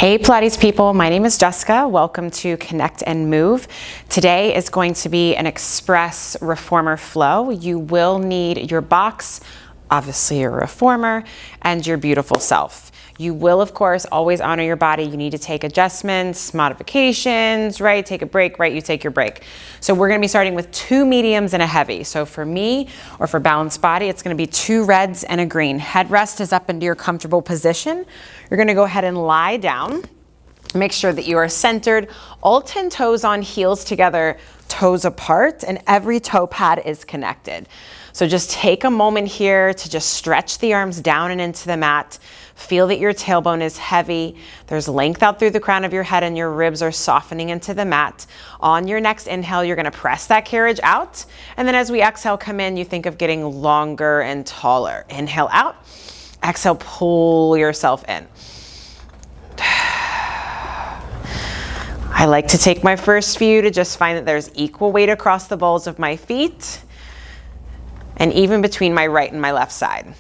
Hey Pilates people, my name is Jessica. Welcome to Connect and Move. Today is going to be an express reformer flow. You will need your box, obviously your reformer, and your beautiful self. You will, of course, always honor your body. You need to take adjustments, modifications, right? Take a break, right? You take your break. So we're gonna be starting with 2 mediums and a heavy. So for me, or for balanced body, it's gonna be 2 reds and a green. Headrest is up into your comfortable position. You're gonna go ahead and lie down. Make sure that you are centered, all 10 toes on heels together, toes apart, and every toe pad is connected. So just take a moment here to just stretch the arms down and into the mat. Feel that your tailbone is heavy. There's length out through the crown of your head and your ribs are softening into the mat. On your next inhale, you're gonna press that carriage out. And then as we exhale, come in, you think of getting longer and taller. Inhale out, exhale, pull yourself in. I like to take my first few to just find that there's equal weight across the balls of my feet and even between my right and my left side.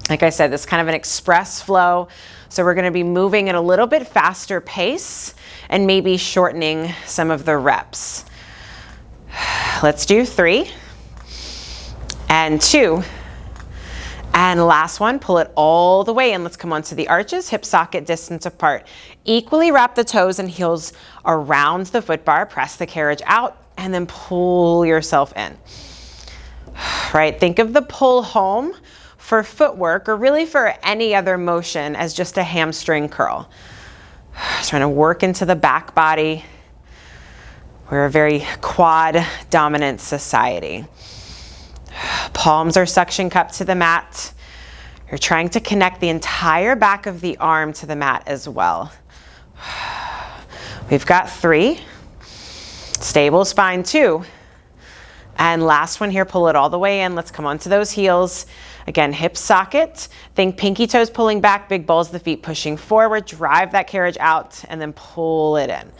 Like I said, this is kind of an express flow. So we're gonna be moving at a little bit faster pace and maybe shortening some of the reps. Let's do 3 and 2. And last one, pull it all the way in. Let's come onto the arches, hip socket distance apart. Equally wrap the toes and heels around the foot bar, press the carriage out, and then pull yourself in. Right, think of the pull home for footwork, or really for any other motion, as just a hamstring curl. Just trying to work into the back body. We're a very quad dominant society. Palms are suction cupped to the mat. You're trying to connect the entire back of the arm to the mat as well. We've got 3. Stable spine, 2. And last one here, pull it all the way in. Let's come onto those heels. Again, hip socket. Think pinky toes pulling back, big balls of the feet pushing forward. Drive that carriage out and then pull it in.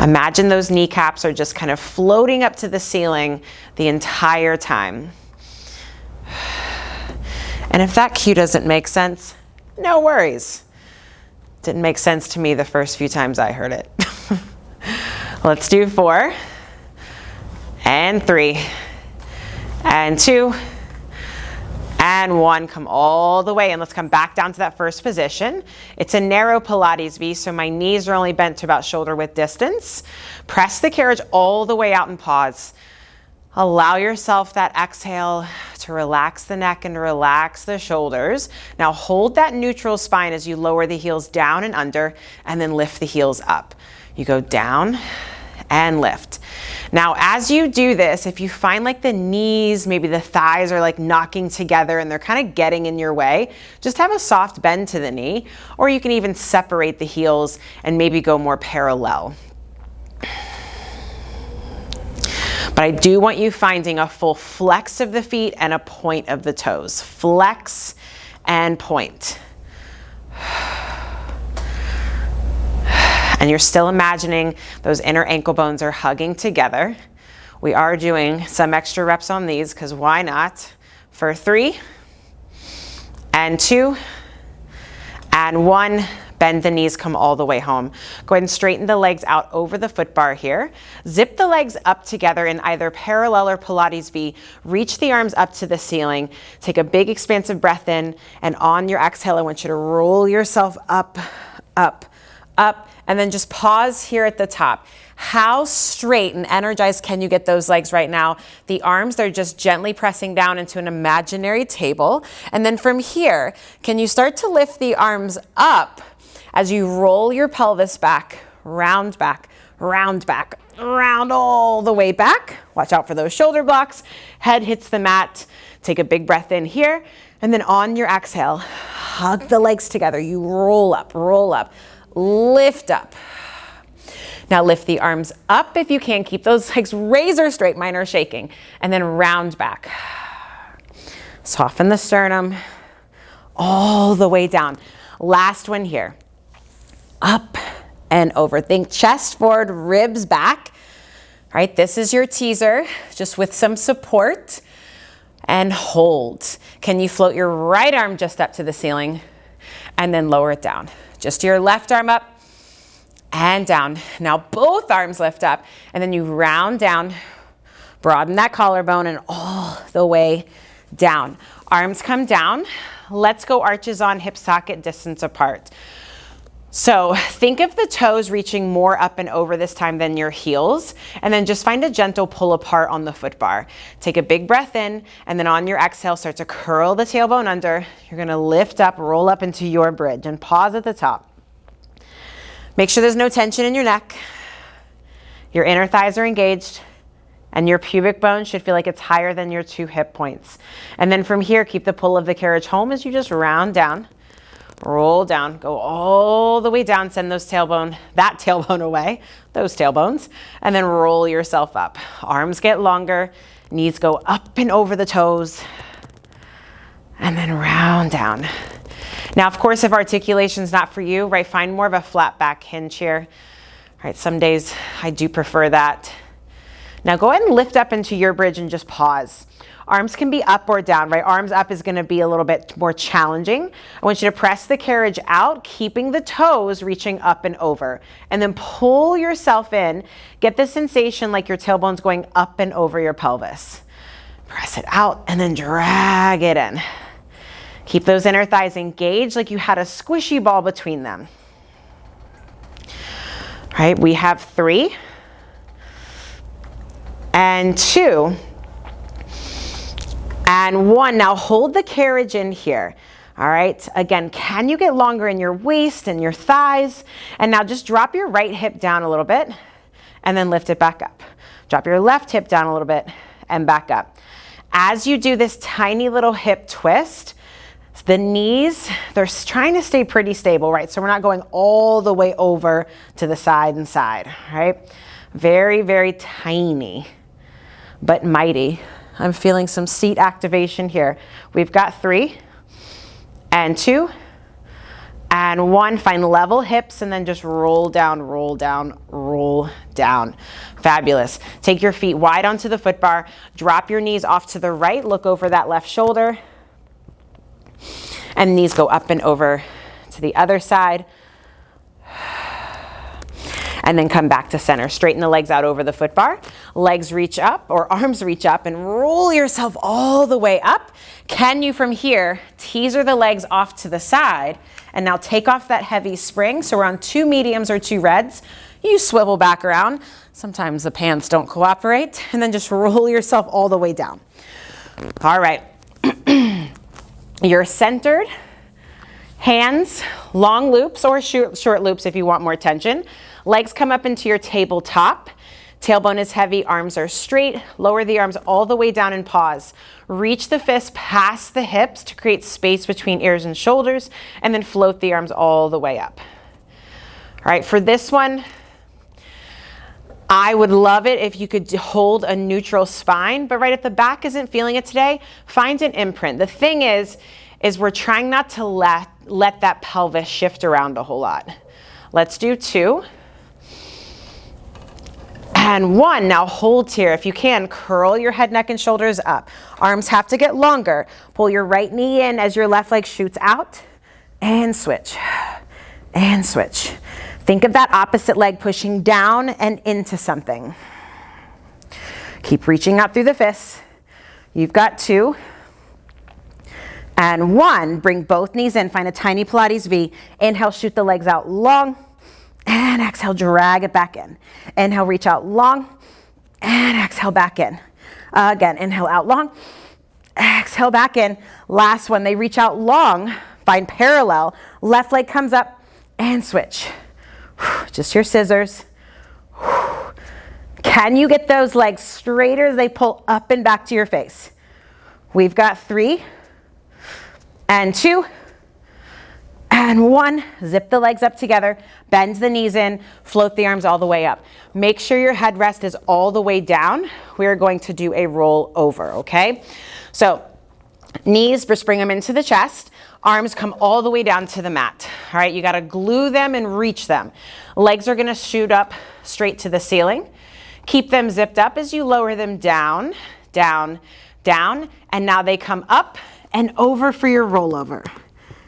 Imagine those kneecaps are just kind of floating up to the ceiling the entire time. And if that cue doesn't make sense, no worries. Didn't make sense to me the first few times I heard it. Let's do 4 and 3 and 2 and 1. Come all the way and let's come back down to that first position. It's a narrow Pilates V, so my knees are only bent to about shoulder width distance. Press the carriage all the way out and pause. Allow yourself that exhale to relax the neck and relax the shoulders. Now hold that neutral spine as you lower the heels down and under and then lift the heels up. You go down and lift. Now, as you do this, if you find like the knees, maybe the thighs are like knocking together and they're kind of getting in your way, just have a soft bend to the knee, or you can even separate the heels and maybe go more parallel. But I do want you finding a full flex of the feet and a point of the toes. Flex and point. And you're still imagining those inner ankle bones are hugging together. We are doing some extra reps on these because why not? For 3 and 2 and 1. Bend the knees, come all the way home. Go ahead and straighten the legs out over the foot bar here. Zip the legs up together in either parallel or Pilates V. Reach the arms up to the ceiling. Take a big expansive breath in, and on your exhale, I want you to roll yourself up, up, up, and then just pause here at the top. How straight and energized can you get those legs right now? The arms, they're just gently pressing down into an imaginary table. And then from here, can you start to lift the arms up as you roll your pelvis back, round all the way back. Watch out for those shoulder blocks. Head hits the mat. Take a big breath in here. And then on your exhale, hug the legs together. You roll up, lift up. Now lift the arms up if you can. Keep those legs razor straight. Mine are shaking. And then round back. Soften the sternum all the way down. Last one here. Up and over. Think chest forward, ribs back. All right, this is your teaser, just with some support. and hold. Can you float your right arm just up to the ceiling and then lower it down? Just your left arm up and down. Now both arms lift up and then you round down, broaden that collarbone and all the way down. Arms come down. Let's go arches on, hip socket distance apart. So think of the toes reaching more up and over this time than your heels, and then just find a gentle pull apart on the foot bar. Take a big breath in, and then on your exhale, start to curl the tailbone under. You're gonna lift up, roll up into your bridge, and pause at the top. Make sure there's no tension in your neck. Your inner thighs are engaged, and your pubic bone should feel like it's higher than your 2 hip points. And then from here, keep the pull of the carriage home as you just round down. Roll down, go all the way down, send that tailbone away, those tailbones, and then roll yourself up. Arms get longer, knees go up and over the toes, and then round down. Now, of course, if articulation's not for you, right, find more of a flat back hinge here. All right, some days I do prefer that. Now go ahead and lift up into your bridge and just pause. Arms can be up or down, right? Arms up is gonna be a little bit more challenging. I want you to press the carriage out, keeping the toes reaching up and over. And then pull yourself in. Get the sensation like your tailbone's going up and over your pelvis. Press it out and then drag it in. Keep those inner thighs engaged like you had a squishy ball between them. All right, we have 3 and 2. And 1, now hold the carriage in here. All right, again, can you get longer in your waist and your thighs? And now just drop your right hip down a little bit and then lift it back up. Drop your left hip down a little bit and back up. As you do this tiny little hip twist, the knees, they're trying to stay pretty stable, right? So we're not going all the way over to the side and side, right? Very, very tiny, but mighty. I'm feeling some seat activation here. We've got 3 and 2 and 1. Find level hips and then just roll down, roll down, roll down. Fabulous. Take your feet wide onto the foot bar. Drop your knees off to the right. Look over that left shoulder. And knees go up and over to the other side. And then come back to center. Straighten the legs out over the foot bar. Legs reach up or arms reach up and roll yourself all the way up. Can you from here teaser the legs off to the side and now take off that heavy spring. So we're on 2 mediums or 2 reds. You swivel back around. Sometimes the pants don't cooperate. And then just roll yourself all the way down. All right. You're centered. Hands, long loops or short loops if you want more tension. Legs come up into your tabletop. Tailbone is heavy, arms are straight. Lower the arms all the way down and pause. Reach the fists past the hips to create space between ears and shoulders, and then float the arms all the way up. All right, for this one, I would love it if you could hold a neutral spine, but right if the back isn't feeling it today, find an imprint. The thing is we're trying not to let that pelvis shift around a whole lot. Let's do 2. And 1, now hold here. If you can, curl your head, neck, and shoulders up. Arms have to get longer. Pull your right knee in as your left leg shoots out. And switch. And switch. Think of that opposite leg pushing down and into something. Keep reaching out through the fists. You've got 2. And 1, bring both knees in. Find a tiny Pilates V. Inhale, shoot the legs out long. And exhale, drag it back in. Inhale, reach out long. And exhale, back in. Again, inhale out long. Exhale, back in. Last one, they reach out long. Find parallel. Left leg comes up and switch. Just your scissors. Can you get those legs straighter as they pull up and back to your face? We've got 3 and 2. And 1, zip the legs up together, bend the knees in, float the arms all the way up. Make sure your headrest is all the way down. We are going to do a roll over, okay? So knees, just bring them into the chest. Arms come all the way down to the mat. All right, you gotta glue them and reach them. Legs are gonna shoot up straight to the ceiling. Keep them zipped up as you lower them down, down, down, and now they come up and over for your rollover.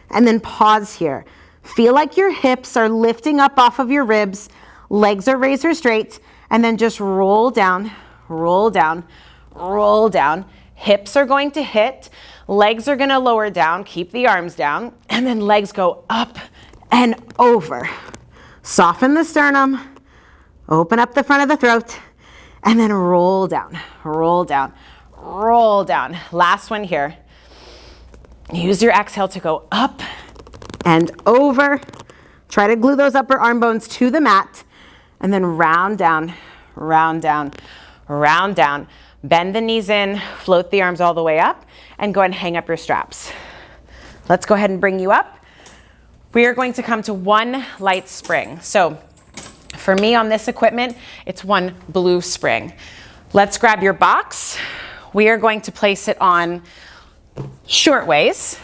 And then pause here. Feel like your hips are lifting up off of your ribs, legs are razor straight, and then just roll down, roll down, roll down. Hips are going to hit, legs are gonna lower down, keep the arms down, and then legs go up and over. Soften the sternum, open up the front of the throat, and then roll down, roll down, roll down. Last one here. Use your exhale to go up and over. Try to glue those upper arm bones to the mat, and then round down, round down, round down. Bend the knees in, float the arms all the way up, and go ahead and hang up your straps. Let's go ahead and bring you up. We are going to come to one light spring. So for me on this equipment, it's one blue spring. Let's grab your box. We are going to place it on short ways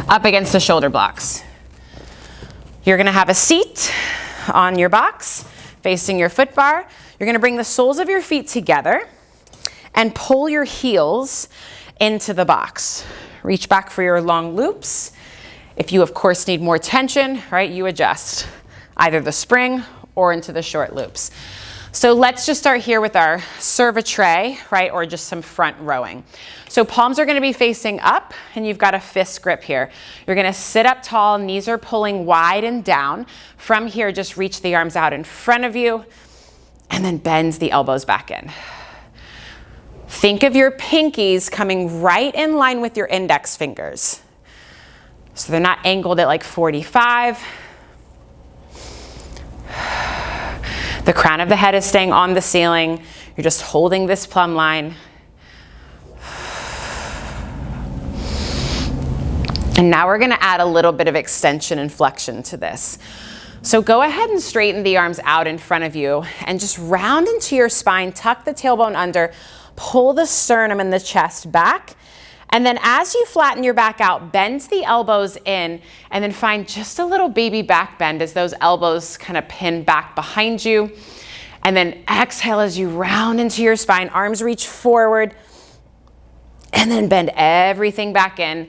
up against the shoulder blocks. You're gonna have a seat on your box facing your foot bar. You're gonna bring the soles of your feet together and pull your heels into the box. Reach back for your long loops. If you, of course, need more tension, right, you adjust either the spring or into the short loops. So let's just start here with our serve a tray, right, or just some front rowing. So palms are gonna be facing up, and you've got a fist grip here. You're gonna sit up tall, knees are pulling wide and down. From here, just reach the arms out in front of you, and then bend the elbows back in. Think of your pinkies coming right in line with your index fingers. So they're not angled at like 45. The crown of the head is staying on the ceiling. You're just holding this plumb line. And now we're gonna add a little bit of extension and flexion to this. So go ahead and straighten the arms out in front of you and just round into your spine, tuck the tailbone under, pull the sternum and the chest back. And then as you flatten your back out, bend the elbows in, and then find just a little baby back bend as those elbows kind of pin back behind you. And then exhale as you round into your spine, arms reach forward, and then bend everything back in.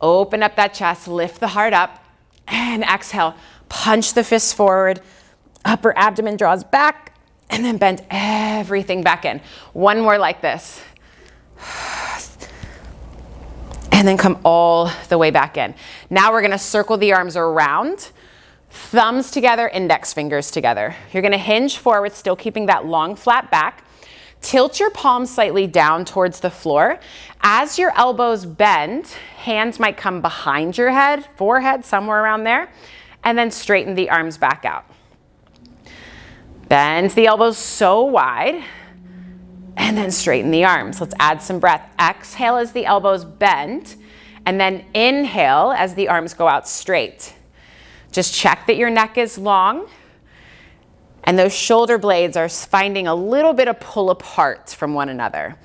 Open up that chest, lift the heart up, and exhale. Punch the fists forward, upper abdomen draws back, and then bend everything back in. One more like this. And then come all the way back in. Now we're gonna circle the arms around, thumbs together, index fingers together. You're gonna hinge forward, still keeping that long flat back. Tilt your palms slightly down towards the floor. As your elbows bend, hands might come behind your head, forehead, somewhere around there, and then straighten the arms back out. Bend the elbows so wide, and then straighten the arms. Let's add some breath. Exhale as the elbows bend, and then inhale as the arms go out straight. Just check that your neck is long, and those shoulder blades are finding a little bit of pull apart from one another.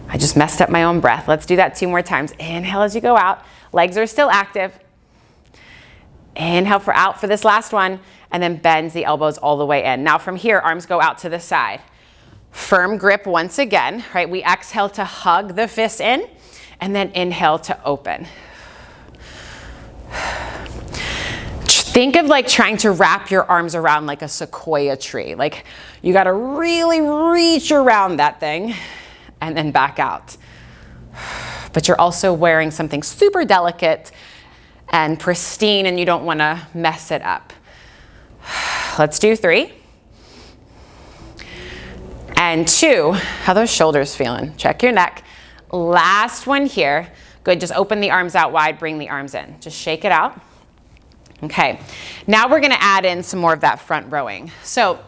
I just messed up my own breath. Let's do that 2 more times. Inhale as you go out. Legs are still active. Inhale for out for this last one, and then bend the elbows all the way in. Now from here, arms go out to the side. Firm grip once again, right? We exhale to hug the fists in, and then inhale to open. Think of like trying to wrap your arms around like a sequoia tree. Like you gotta really reach around that thing and then back out. But you're also wearing something super delicate and pristine, and you don't wanna mess it up. Let's do 3. And 2, how those shoulders feeling? Check your neck. Last one here. Good, just open the arms out wide, bring the arms in. Just shake it out. Okay, now we're gonna add in some more of that front rowing. So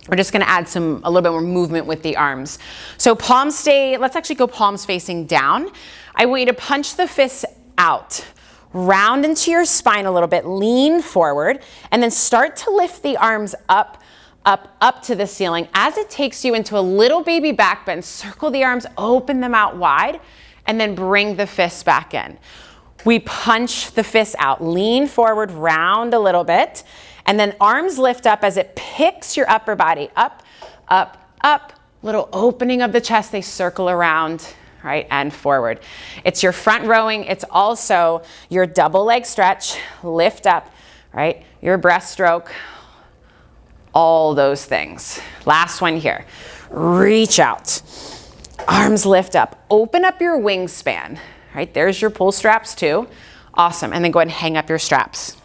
we're just gonna add a little bit more movement with the arms. So palms stay, let's actually go palms facing down. I want you to punch the fists out. Round into your spine a little bit, lean forward, and then start to lift the arms up, up to the ceiling. As it takes you into a little baby back bend, circle the arms, open them out wide, and then bring the fists back in. We punch the fists out, lean forward, round a little bit, and then arms lift up as it picks your upper body up, up, up, Little opening of the chest, they circle around, right, and forward. It's your front rowing. It's also your double leg stretch, lift up, right, your breaststroke, all those things. Last one here. Reach out. Arms lift up. Open up your wingspan, right? There's your pull straps too. Awesome. And then go ahead and hang up your straps.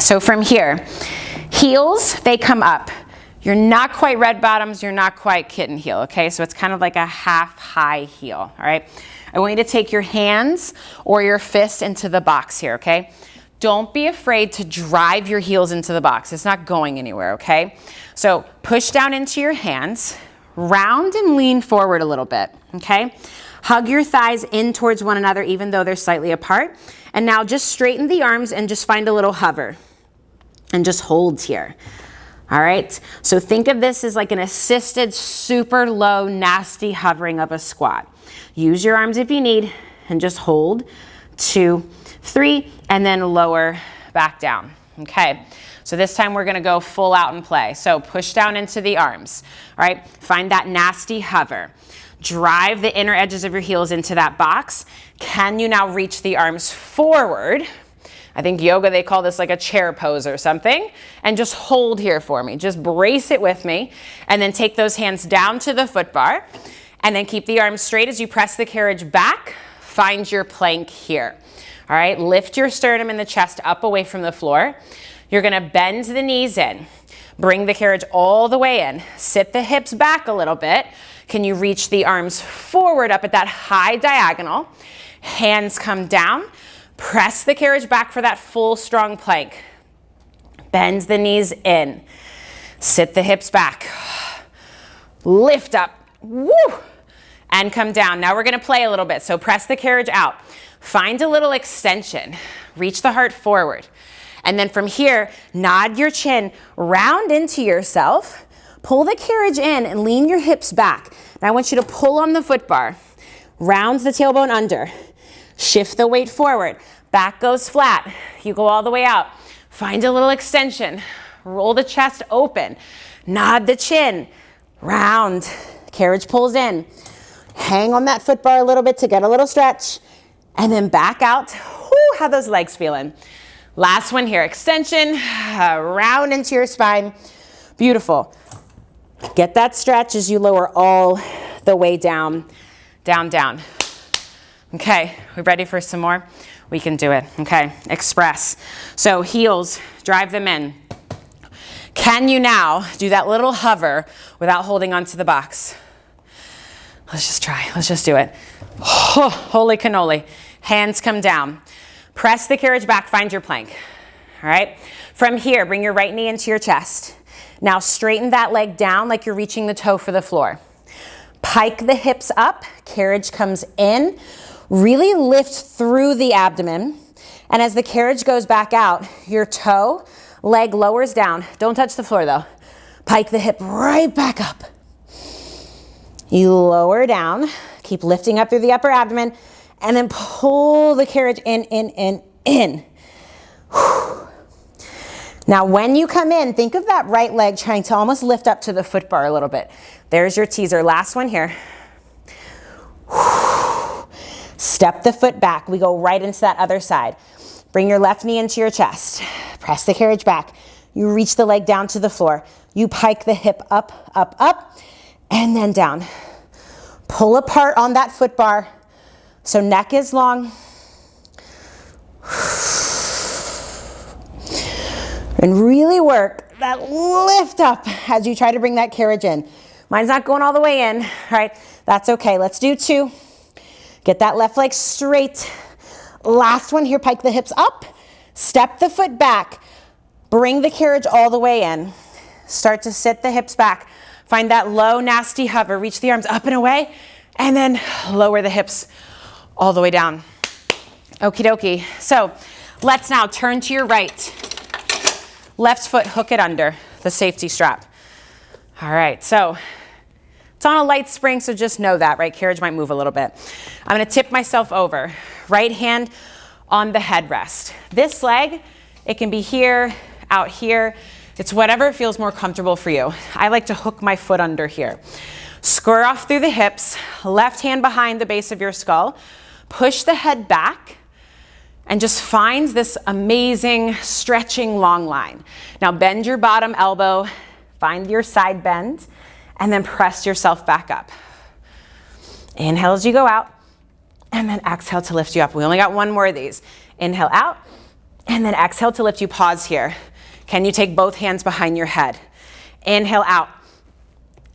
So from here, heels, they come up. You're not quite red bottoms, you're not quite kitten heel, okay? So it's kind of like a half high heel, all right? I want you to take your hands or your fists into the box here, okay? Don't be afraid to drive your heels into the box. It's not going anywhere, okay? So push down into your hands, round and lean forward a little bit, okay? Hug your thighs in towards one another even though they're slightly apart. And now just straighten the arms and just find a little hover. And just hold here. All right, so think of this as like an assisted, super low, nasty hovering of a squat. Use your arms if you need and just hold. 2, 3, and then lower back down. Okay, so this time we're gonna go full out and play. So push down into the arms, all right? Find that nasty hover. Drive the inner edges of your heels into that box. Can you now reach the arms forward? I think yoga, they call this like a chair pose or something. And just hold here for me. Just brace it with me. And then take those hands down to the foot bar. And then keep the arms straight as you press the carriage back. Find your plank here. All right, lift your sternum and the chest up away from the floor. You're gonna bend the knees in. Bring the carriage all the way in. Sit the hips back a little bit. Can you reach the arms forward up at that high diagonal? Hands come down. Press the carriage back for that full strong plank. Bend the knees in. Sit the hips back. Lift up. Woo! And come down. Now we're gonna play a little bit. So press the carriage out. Find a little extension. Reach the heart forward. And then from here, nod your chin, round into yourself. Pull the carriage in and lean your hips back. Now I want you to pull on the foot bar. Round the tailbone under. Shift the weight forward. Back goes flat. You go all the way out. Find a little extension. Roll the chest open. Nod the chin. Round. Carriage pulls in. Hang on that foot bar a little bit to get a little stretch. And then back out. Whoo, how those legs feeling? Last one here. Extension. Round into your spine. Beautiful. Get that stretch as you lower all the way down, down, down. Okay, we ready for some more? We can do it, okay? Express. So heels, drive them in. Can you now do that little hover without holding onto the box? Let's just try, let's just do it. Oh, holy cannoli. Hands come down. Press the carriage back, find your plank, all right? From here, bring your right knee into your chest. Now straighten that leg down like you're reaching the toe for the floor. Pike the hips up, carriage comes in. Really lift through the abdomen. And as the carriage goes back out, your toe, leg lowers down. Don't touch the floor though. Pike the hip right back up. You lower down, keep lifting up through the upper abdomen, and then pull the carriage in, in. Whew. Now when you come in, think of that right leg trying to almost lift up to the foot bar a little bit. There's your teaser. Last one here. Step the foot back. We go right into that other side. Bring your left knee into your chest. Press the carriage back. You reach the leg down to the floor. You pike the hip up, up, up, and then down. Pull apart on that foot bar so neck is long. And really work that lift up as you try to bring that carriage in. Mine's not going all the way in, all right? That's okay. Let's do 2. Get that left leg straight. Last one here, pike the hips up. Step the foot back. Bring the carriage all the way in. Start to sit the hips back. Find that low, nasty hover. Reach the arms up and away. And then lower the hips all the way down. Okie dokie. So let's now turn to your right. Left foot, hook it under the safety strap. All right, so it's on a light spring, so just know that, right? Carriage might move a little bit. I'm gonna tip myself over. Right hand on the headrest. This leg, it can be here, out here. It's whatever feels more comfortable for you. I like to hook my foot under here. Square off through the hips, left hand behind the base of your skull, push the head back, and just find this amazing stretching long line. Now bend your bottom elbow, find your side bend, and then press yourself back up. Inhale as you go out, and then exhale to lift you up. We only got one more of these. Inhale out, and then exhale to lift you. Pause here. Can you take both hands behind your head? Inhale out.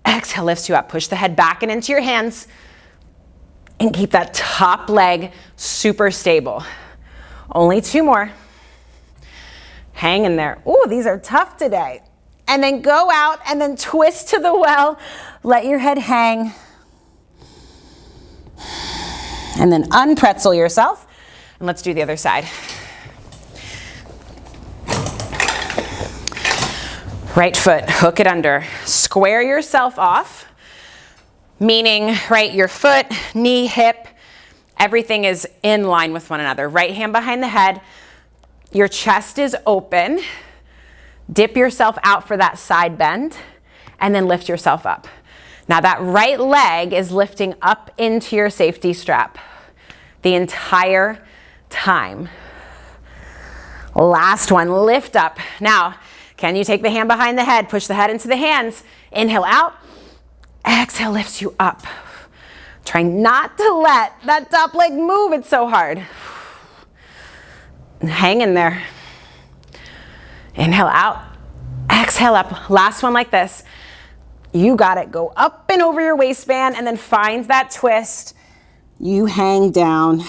Exhale lifts you up. Push the head back and into your hands, and keep that top leg super stable. Only two more. Hang in there. Ooh, these are tough today. And then go out and then twist to the well. Let your head hang. And then unpretzel yourself. And let's do the other side. Right foot, hook it under. Square yourself off, meaning, right, your foot, knee, hip, everything is in line with one another. Right hand behind the head, your chest is open. Dip yourself out for that side bend, and then lift yourself up. Now that right leg is lifting up into your safety strap the entire time. Last one, lift up. Now, can you take the hand behind the head, push the head into the hands, inhale out, exhale lifts you up. Try not to let that top leg move, it's so hard. Hang in there. Inhale out, exhale up. Last one like this. You got it. Go up and over your waistband and then find that twist. You hang down.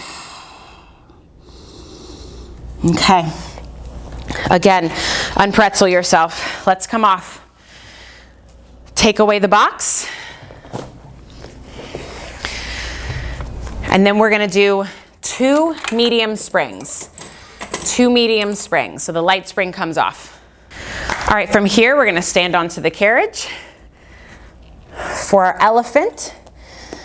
Okay. Again, unpretzel yourself. Let's come off. Take away the box. And then we're gonna do 2 medium springs. 2 medium springs, so the light spring comes off. All right, from here, we're gonna stand onto the carriage. For our elephant,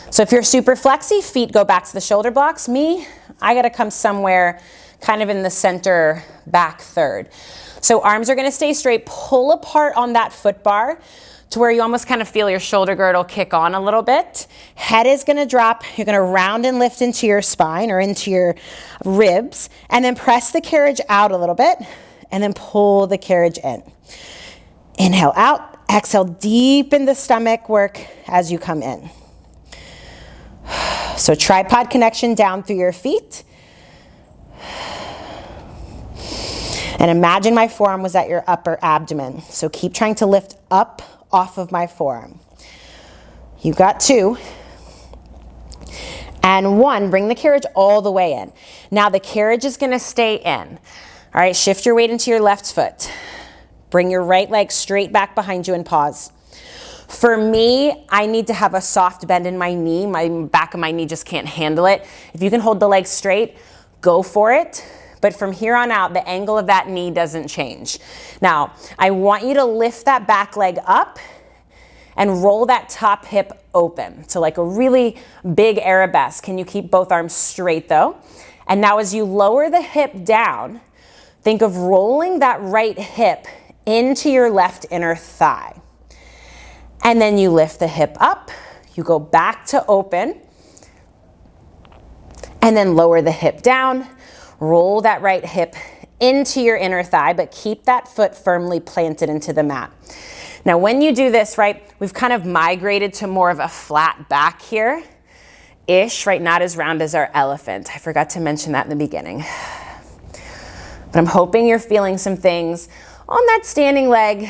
so if you're super flexy, feet go back to the shoulder blocks. Me, I gotta come somewhere kind of in the center back third. So arms are gonna stay straight, pull apart on that foot bar to where you almost kind of feel your shoulder girdle kick on a little bit. Head is gonna drop, you're gonna round and lift into your spine or into your ribs, and then press the carriage out a little bit, and then pull the carriage in. Inhale out, exhale, deepen the stomach work as you come in. So tripod connection down through your feet. And imagine my forearm was at your upper abdomen. So keep trying to lift up off of my forearm. You got 2. And 1, bring the carriage all the way in. Now the carriage is gonna stay in. All right, shift your weight into your left foot. Bring your right leg straight back behind you and pause. For me, I need to have a soft bend in my knee. My back of my knee just can't handle it. If you can hold the leg straight, go for it. But from here on out, the angle of that knee doesn't change. Now, I want you to lift that back leg up and roll that top hip open. So like a really big arabesque. Can you keep both arms straight though? And now as you lower the hip down, think of rolling that right hip into your left inner thigh. And then you lift the hip up, you go back to open, and then lower the hip down, roll that right hip into your inner thigh, but keep that foot firmly planted into the mat. Now when you do this, right, we've kind of migrated to more of a flat back here, ish, right, not as round as our elephant. I forgot to mention that in the beginning. But I'm hoping you're feeling some things on that standing leg.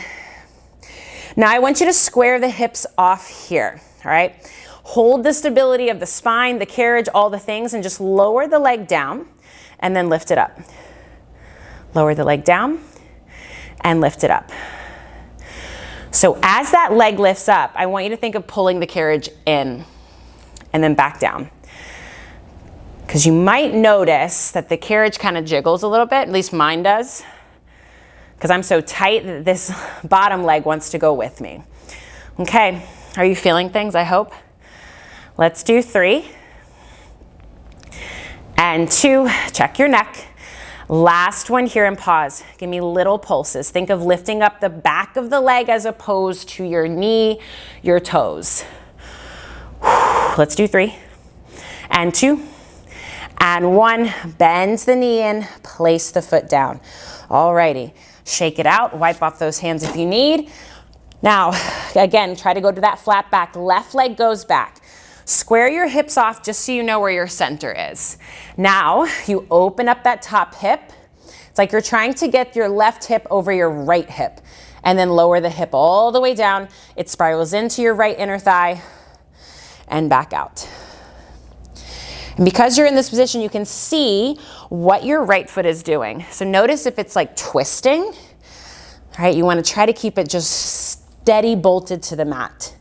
Now I want you to square the hips off here, all right? Hold the stability of the spine, the carriage, all the things, and just lower the leg down and then lift it up. Lower the leg down and lift it up. So as that leg lifts up, I want you to think of pulling the carriage in and then back down. Because you might notice that the carriage kind of jiggles a little bit, at least mine does. Because I'm so tight that this bottom leg wants to go with me. Okay, are you feeling things, I hope? Let's do 3. And 2, check your neck. Last one here and pause. Give me little pulses. Think of lifting up the back of the leg as opposed to your knee, your toes. Let's do 3 and 2 and 1. Bend the knee in, place the foot down. Alrighty, shake it out, wipe off those hands if you need. Now, again, try to go to that flat back. Left leg goes back. Square your hips off just so you know where your center is. Now, you open up that top hip. It's like you're trying to get your left hip over your right hip, and then lower the hip all the way down. It spirals into your right inner thigh and back out. And because you're in this position, you can see what your right foot is doing. So notice if it's like twisting, all right? You want to try to keep it just steady bolted to the mat.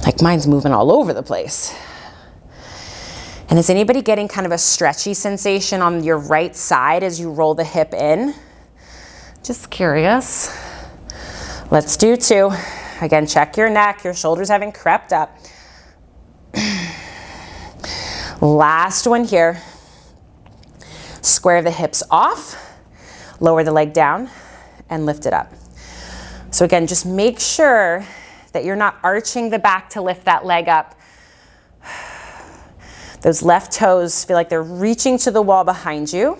Like mine's moving all over the place. And is anybody getting kind of a stretchy sensation on your right side as you roll the hip in? Just curious. Let's do 2. Again, check your neck, your shoulders haven't crept up. Last one here. Square the hips off, lower the leg down, and lift it up. So again, just make sure that you're not arching the back to lift that leg up. Those left toes feel like they're reaching to the wall behind you.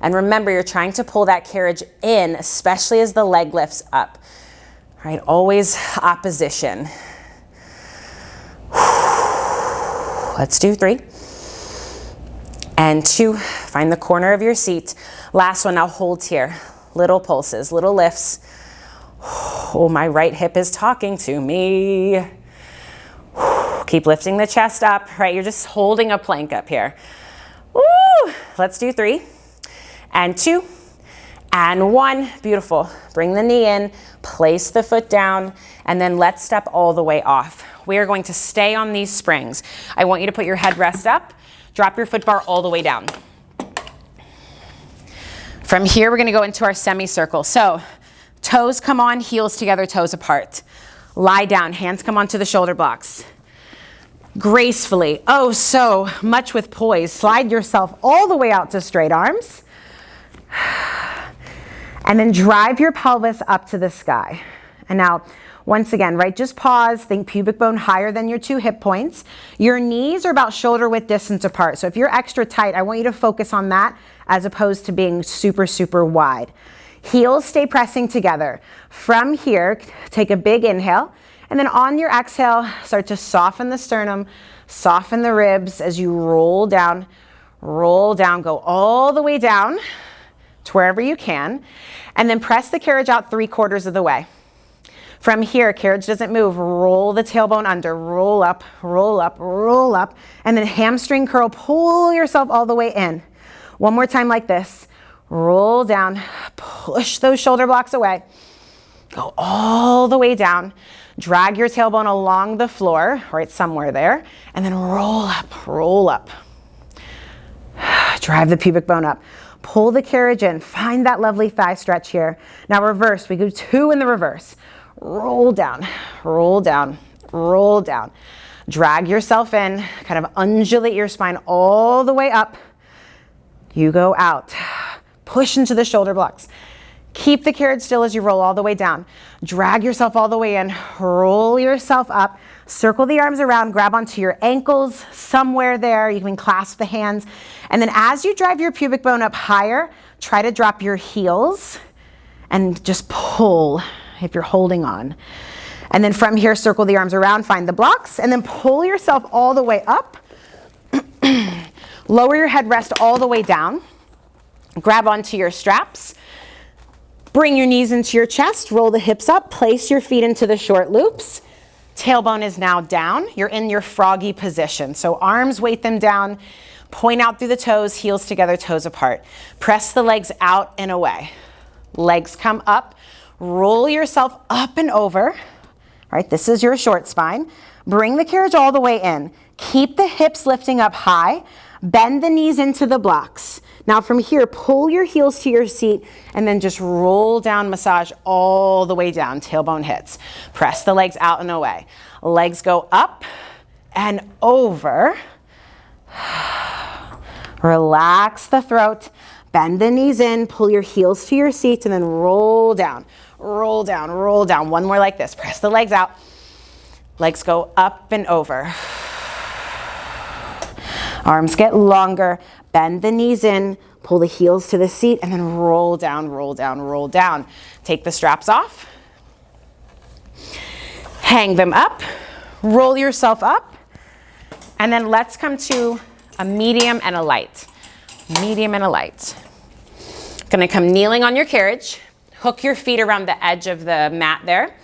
And remember, you're trying to pull that carriage in, especially as the leg lifts up. All right, always opposition. Let's do 3 and 2. Find the corner of your seat. Last one, now hold here. Little pulses, little lifts. Oh, my right hip is talking to me. Keep lifting the chest up, right? You're just holding a plank up here. Woo! Let's do 3 and 2 and 1. Beautiful. Bring the knee in, place the foot down, and then let's step all the way off. We are going to stay on these springs. I want you to put your headrest up, drop your foot bar all the way down. From here, we're going to go into our semicircle. So toes come on, heels together, toes apart. Lie down, hands come onto the shoulder blocks. Gracefully, oh so much with poise, slide yourself all the way out to straight arms. And then drive your pelvis up to the sky. And now, once again, right, just pause, think pubic bone higher than your 2 hip points. Your knees are about shoulder width distance apart. So if you're extra tight, I want you to focus on that as opposed to being super, super wide. Heels stay pressing together. From here, take a big inhale. And then on your exhale, start to soften the sternum, soften the ribs as you roll down, go all the way down to wherever you can. And then press the carriage out 3/4 of the way. From here, carriage doesn't move. Roll the tailbone under, roll up, roll up, roll up. And then hamstring curl, pull yourself all the way in. One more time like this. Roll down, push those shoulder blocks away. Go all the way down. Drag your tailbone along the floor, right somewhere there. And then roll up, roll up. Drive the pubic bone up. Pull the carriage in. Find that lovely thigh stretch here. Now reverse. We do 2 in the reverse. Roll down, roll down, roll down. Drag yourself in. Kind of undulate your spine all the way up. You go out. Push into the shoulder blocks. Keep the carriage still as you roll all the way down. Drag yourself all the way in. Roll yourself up. Circle the arms around. Grab onto your ankles somewhere there. You can clasp the hands. And then as you drive your pubic bone up higher, try to drop your heels and just pull if you're holding on. And then from here, circle the arms around, find the blocks, and then pull yourself all the way up. Lower your headrest all the way down. Grab onto your straps. Bring your knees into your chest, roll the hips up, place your feet into the short loops. Tailbone is now down. You're in your froggy position. So arms, weight them down, point out through the toes, heels together, toes apart. Press the legs out and away. Legs come up, roll yourself up and over. All right, this is your short spine. Bring the carriage all the way in. Keep the hips lifting up high. Bend the knees into the blocks. Now from here, pull your heels to your seat and then just roll down, massage all the way down, tailbone hits. Press the legs out and away. Legs go up and over. Relax the throat. Bend the knees in, pull your heels to your seats, and then roll down, roll down, roll down. One more like this. Press the legs out. Legs go up and over. Arms get longer. Bend the knees in, pull the heels to the seat, and then roll down, roll down, roll down. Take the straps off. Hang them up. Roll yourself up. And then let's come to a medium and a light. Medium and a light. Gonna come kneeling on your carriage. Hook your feet around the edge of the mat there.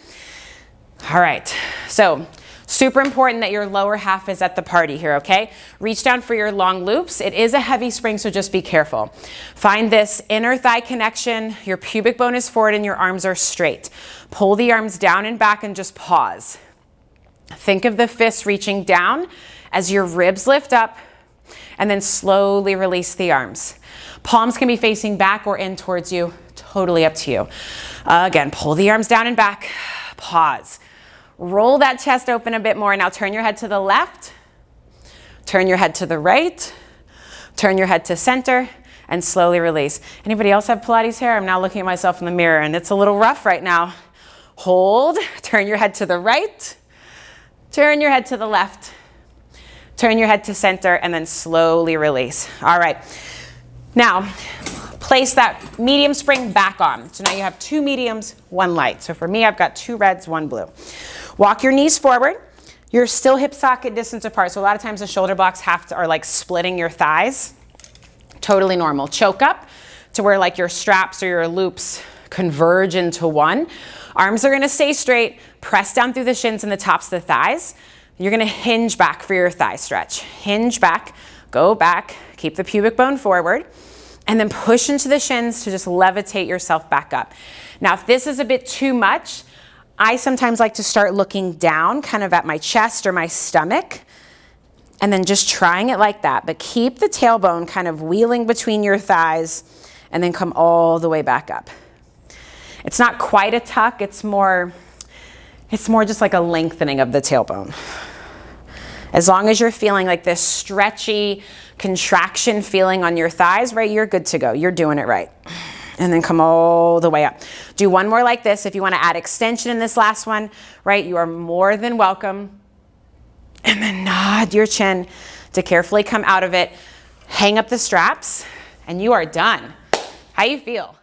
All right, so super important that your lower half is at the party here, okay? Reach down for your long loops. It is a heavy spring, so just be careful. Find this inner thigh connection. Your pubic bone is forward and your arms are straight. Pull the arms down and back and just pause. Think of the fists reaching down as your ribs lift up, and then slowly release the arms. Palms can be facing back or in towards you, totally up to you. Again, pull the arms down and back, pause. Roll that chest open a bit more. Now turn your head to the left, turn your head to the right, turn your head to center, and slowly release. Anybody else have Pilates hair? I'm now looking at myself in the mirror and it's a little rough right now. Hold, turn your head to the right, turn your head to the left, turn your head to center, and then slowly release. All right, now place that medium spring back on. So now you have 2 mediums, 1 light. So for me, I've got 2 reds, 1 blue. Walk your knees forward. You're still hip socket distance apart. So a lot of times the shoulder blocks are like splitting your thighs. Totally normal. Choke up to where like your straps or your loops converge into one. Arms are gonna stay straight. Press down through the shins and the tops of the thighs. You're gonna hinge back for your thigh stretch. Hinge back, go back, keep the pubic bone forward, and then push into the shins to just levitate yourself back up. Now, if this is a bit too much, I sometimes like to start looking down kind of at my chest or my stomach, and then just trying it like that. But keep the tailbone kind of wheeling between your thighs and then come all the way back up. It's not quite a tuck, it's more just like a lengthening of the tailbone. As long as you're feeling like this stretchy contraction feeling on your thighs, right, you're good to go. You're doing it right. And then come all the way up. Do one more like this. If you want to add extension in this last one, right, you are more than welcome. And then nod your chin to carefully come out of it. Hang up the straps, and you are done. How you feel?